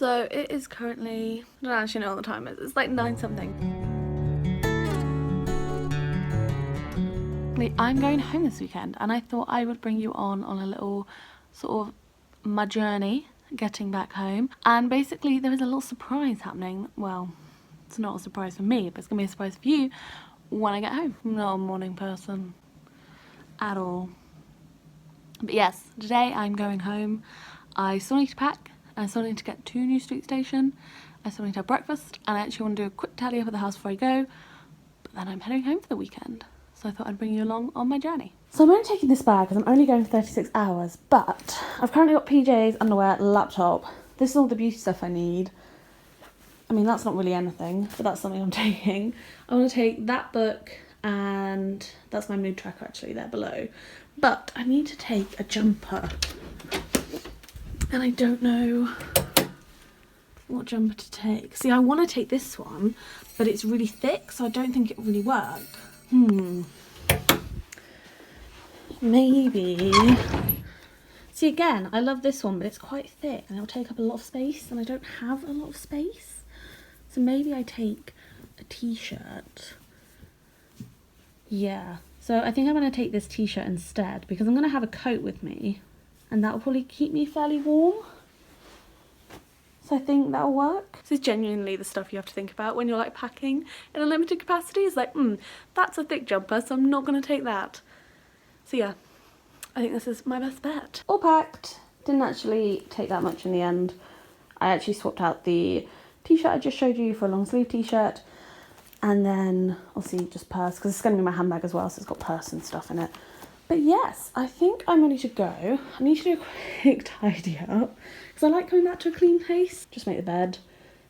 So it is currently, I don't actually know what the time is, it's like 9 something. I'm going home this weekend and I thought I would bring you on a little sort of my journey getting back home. And basically there is a little surprise happening. Well, it's not a surprise for me, but it's gonna be a surprise for you when I get home. I'm not a morning person at all. But yes, today I'm going home. I still need to pack. I still need to get to New Street Station. I still need to have breakfast, and I actually want to do a quick tally up at the house before I go. But then I'm heading home for the weekend, so I thought I'd bring you along on my journey. So I'm only taking this bag because I'm only going for 36 hours, but I've currently got PJs, underwear, laptop. This is all the beauty stuff I need. I mean, that's not really anything, but that's something I'm taking. I want to take that book, and that's my mood tracker actually there below. But I need to take a jumper. And I don't know what jumper to take. See, I want to take this one, but it's really thick, so I don't think it will really work. Maybe. See, again, I love this one, but it's quite thick and it'll take up a lot of space, and I don't have a lot of space. So maybe I take a t-shirt. Yeah. So I think I'm going to take this t-shirt instead, because I'm going to have a coat with me. And that will probably keep me fairly warm. So I think that'll work. This is genuinely the stuff you have to think about when you're like packing in a limited capacity. It's like, that's a thick jumper, so I'm not gonna take that. So yeah, I think this is my best bet. All packed. Didn't actually take that much in the end. I actually swapped out the t-shirt I just showed you for a long sleeve t-shirt. And then obviously just purse, because it's gonna be my handbag as well, so it's got purse and stuff in it. But yes, I think I'm ready to go. I need to do a quick tidy up because I like coming back to a clean place. Just make the bed,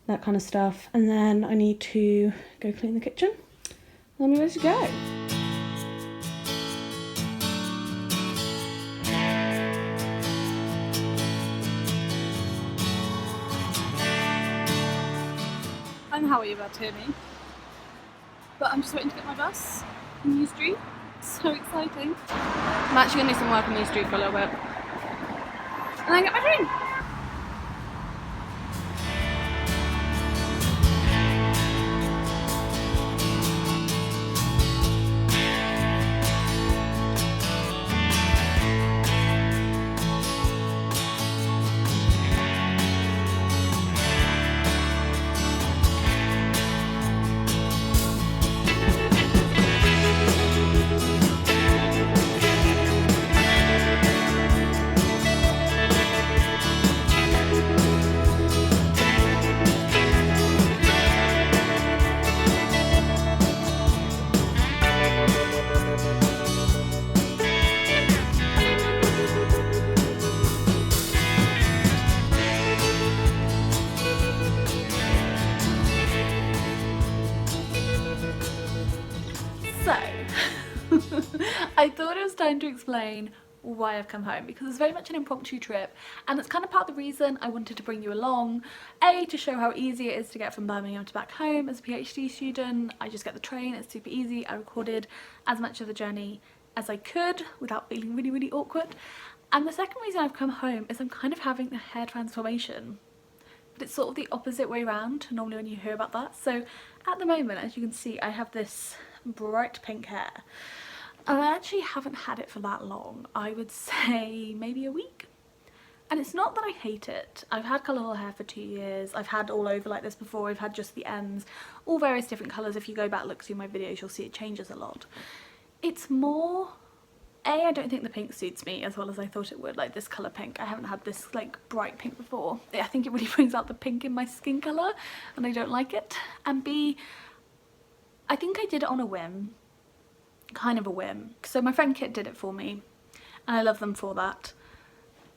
that kind of stuff. And then I need to go clean the kitchen. And I'm ready to go. I don't know how you're about to hear me, but I'm just waiting to get my bus in New Street. So exciting. I'm actually going to do some work on New Street for a little bit. And then get my train. So, I thought it was time to explain why I've come home, because it's very much an impromptu trip, and it's kind of part of the reason I wanted to bring you along. A, to show how easy it is to get from Birmingham to back home as a PhD student. I just get the train, it's super easy. I recorded as much of the journey as I could without feeling really, really awkward. And the second reason I've come home is I'm kind of having a hair transformation. But it's sort of the opposite way around to normally when you hear about that. So at the moment, as you can see, I have this bright pink hair. And I actually haven't had it for that long. I would say maybe a week. And it's not that I hate it. I've had colourful hair for 2 years. I've had all over like this before. I've had just the ends, all various different colours. If you go back, look through my videos, you'll see it changes a lot. It's more, I don't think the pink suits me as well as I thought it would, like this colour pink. I haven't had this like bright pink before. I think it really brings out the pink in my skin colour and I don't like it. And B, I think I did it on a whim, kind of a whim. So my friend Kit did it for me and I love them for that.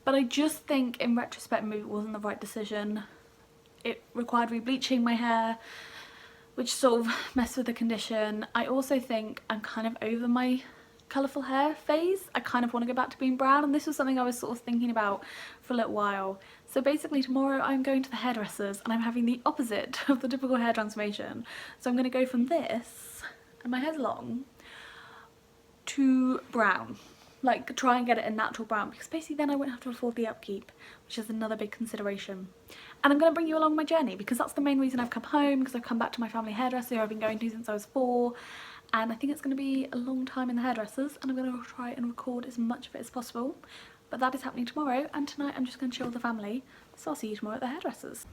But I just think in retrospect maybe it wasn't the right decision. It required re-bleaching my hair, which sort of messed with the condition. I also think I'm kind of over my colourful hair phase. I kind of want to go back to being brown, and this was something I was sort of thinking about for a little while. So basically tomorrow I'm going to the hairdressers and I'm having the opposite of the typical hair transformation. So I'm going to go from this, and my hair's long, to brown. like try and get it a natural brown, because basically then I won't have to afford the upkeep, which is another big consideration. And I'm going to bring you along my journey, because that's the main reason I've come home, because I've come back to my family hairdresser who I've been going to since I was 4, and I think it's going to be a long time in the hairdressers, and I'm going to try and record as much of it as possible. But that is happening tomorrow, and tonight I'm just going to chill with the family, so I'll see you tomorrow at the hairdressers.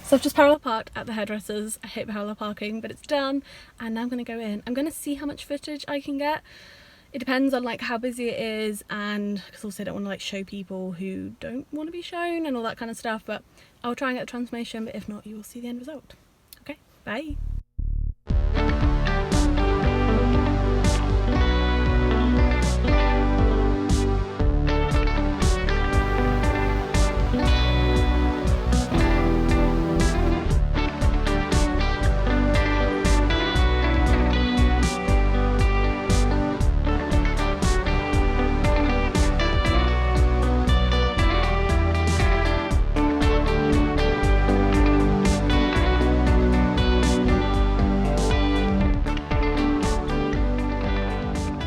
So I've just parallel parked at the hairdressers. I hate parallel parking, but it's done, and now I'm going to go in. I'm going to see how much footage I can get. It depends on like how busy it is, and because also I don't want to like show people who don't want to be shown and all that kind of stuff, but I'll try and get the transformation, but if not, you will see the end result. Okay, bye.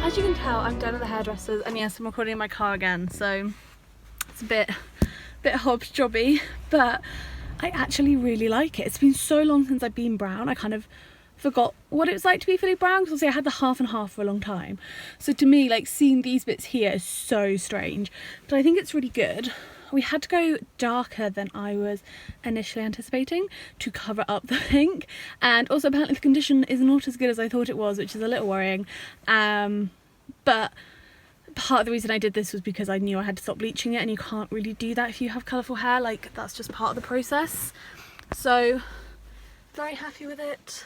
As you can tell, I'm done at the hairdressers, and yes, I'm recording in my car again, so it's a bit hob's jobby, but I actually really like it. It's been so long since I've been brown, I kind of forgot what it was like to be fully brown, because obviously I had the half and half for a long time. So to me, like, seeing these bits here is so strange, but I think it's really good. We had to go darker than I was initially anticipating to cover up the pink, and also apparently the condition is not as good as I thought it was, which is a little worrying. But part of the reason I did this was because I knew I had to stop bleaching it, and you can't really do that if you have colourful hair, like that's just part of the process. So very happy with it.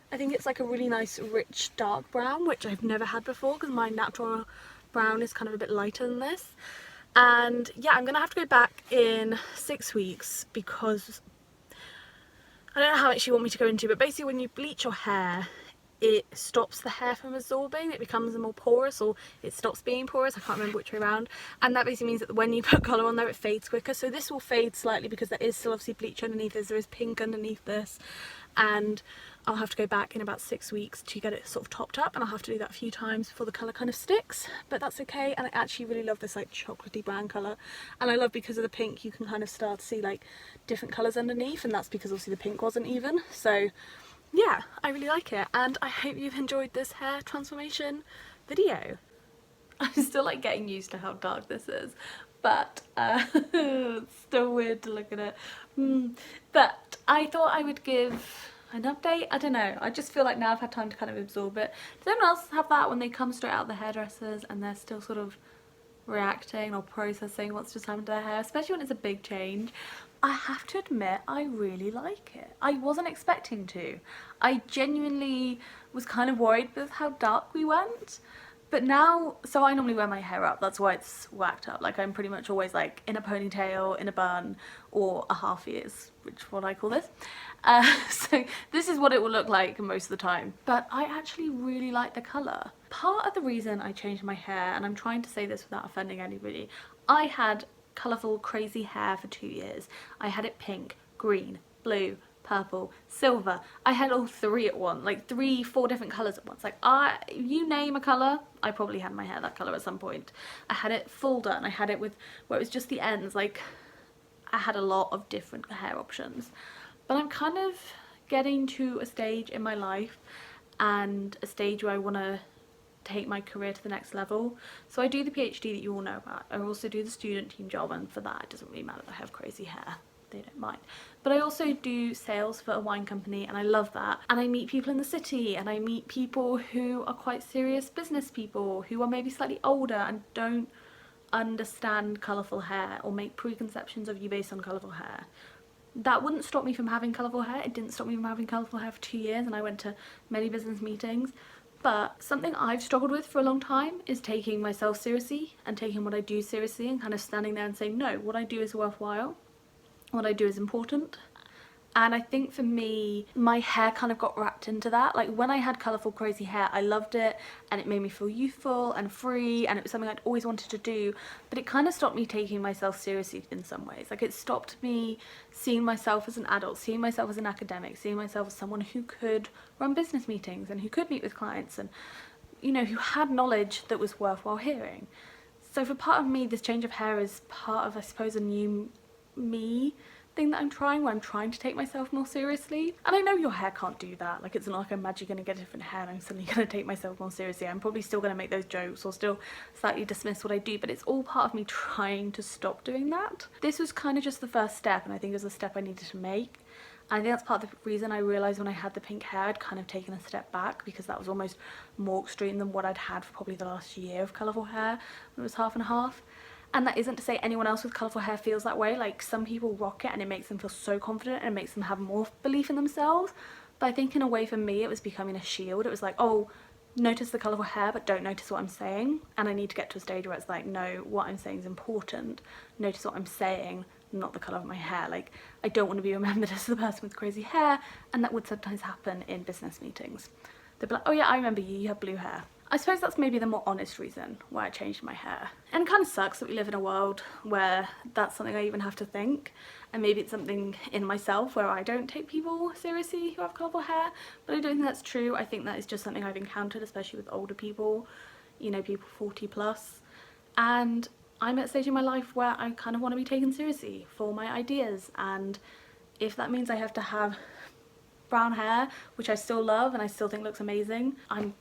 I think it's like a really nice rich dark brown, which I've never had before because my natural brown is kind of a bit lighter than this. And yeah, I'm gonna have to go back in 6 weeks, because I don't know how much you want me to go into, but basically when you bleach your hair, it stops the hair from absorbing, it becomes more porous, or it stops being porous, I can't remember which way around, and that basically means that when you put colour on there it fades quicker. So this will fade slightly because there is still obviously bleach underneath this, there is pink underneath this, and I'll have to go back in about 6 weeks to get it sort of topped up, and I'll have to do that a few times before the colour kind of sticks, but that's okay. And I actually really love this like chocolatey brown colour, and I love because of the pink you can kind of start to see like different colours underneath, and that's because obviously the pink wasn't even. So yeah, I really like it, and I hope you've enjoyed this hair transformation video. I'm still like getting used to how dark this is, but it's still weird to look at it. But I thought I would give an update. I don't know, I just feel like now I've had time to kind of absorb it. Does anyone else have that when they come straight out of the hairdressers and they're still sort of reacting or processing what's just happened to their hair, especially when it's a big change? I have to admit, I really like it. I wasn't expecting to. I genuinely was kind of worried with how dark we went. But now, so I normally wear my hair up, that's why it's whacked up. Like I'm pretty much always like in a ponytail, in a bun, or a half ears, which is what I call this. So this is what it will look like most of the time. But I actually really like the colour. Part of the reason I changed my hair, and I'm trying to say this without offending anybody, I had colourful crazy hair for 2 years. I had it pink, green, blue, purple, silver. I had all 3 at once, like 3, 4 different colours at once. Like you name a colour, I probably had my hair that colour at some point. I had it full done, I had it with where it was just the ends, like I had a lot of different hair options. But I'm kind of getting to a stage in my life, and a stage where I want to take my career to the next level. So I do the PhD that you all know about. I also do the student team job, and for that it doesn't really matter that I have crazy hair, they don't mind. But I also do sales for a wine company, and I love that. And I meet people in the city, and I meet people who are quite serious business people who are maybe slightly older and don't understand colourful hair or make preconceptions of you based on colourful hair. That wouldn't stop me from having colourful hair. It didn't stop me from having colourful hair for 2 years, and I went to many business meetings. But something I've struggled with for a long time is taking myself seriously and taking what I do seriously, and kind of standing there and saying, no, what I do is worthwhile, what I do is important. And I think for me, my hair kind of got wrapped into that. Like when I had colourful crazy hair, I loved it, and it made me feel youthful and free, and it was something I'd always wanted to do, but it kind of stopped me taking myself seriously in some ways. Like it stopped me seeing myself as an adult, seeing myself as an academic, seeing myself as someone who could run business meetings and who could meet with clients and you know, who had knowledge that was worthwhile hearing. So for part of me, this change of hair is part of, I suppose, a new me thing that I'm trying, where I'm trying to take myself more seriously. And I know your hair can't do that. Like, it's not like I'm magically gonna get a different hair and I'm suddenly gonna take myself more seriously. I'm probably still gonna make those jokes or still slightly dismiss what I do, but it's all part of me trying to stop doing that. This was kind of just the first step, and I think it was a step I needed to make. And I think that's part of the reason I realised when I had the pink hair, I'd kind of taken a step back, because that was almost more extreme than what I'd had for probably the last year of colourful hair, when it was half and half. And that isn't to say anyone else with colourful hair feels that way. Like, some people rock it and it makes them feel so confident and it makes them have more belief in themselves. But I think in a way for me, it was becoming a shield. It was like, oh, notice the colourful hair, but don't notice what I'm saying. And I need to get to a stage where it's like, no, what I'm saying is important. Notice what I'm saying, not the colour of my hair. Like, I don't want to be remembered as the person with crazy hair. And that would sometimes happen in business meetings. They'd be like, oh yeah, I remember you, you have blue hair. I suppose that's maybe the more honest reason why I changed my hair. And it kind of sucks that we live in a world where that's something I even have to think. And maybe it's something in myself where I don't take people seriously who have colourful hair. But I don't think that's true. I think that is just something I've encountered, especially with older people, you know, people 40 plus. And I'm at a stage in my life where I kind of want to be taken seriously for my ideas. And if that means I have to have brown hair, which I still love and I still think looks amazing, I'm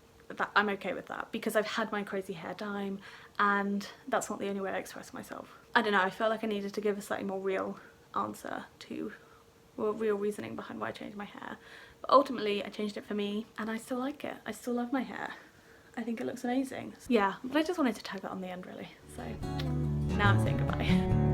okay with that, because I've had my crazy hair time and that's not the only way I express myself. I don't know, I felt like I needed to give a slightly more real answer to, well, real reasoning behind why I changed my hair. But ultimately I changed it for me and I still like it. I still love my hair. I think it looks amazing. Yeah, but I just wanted to tag that on the end really. So now I'm saying goodbye.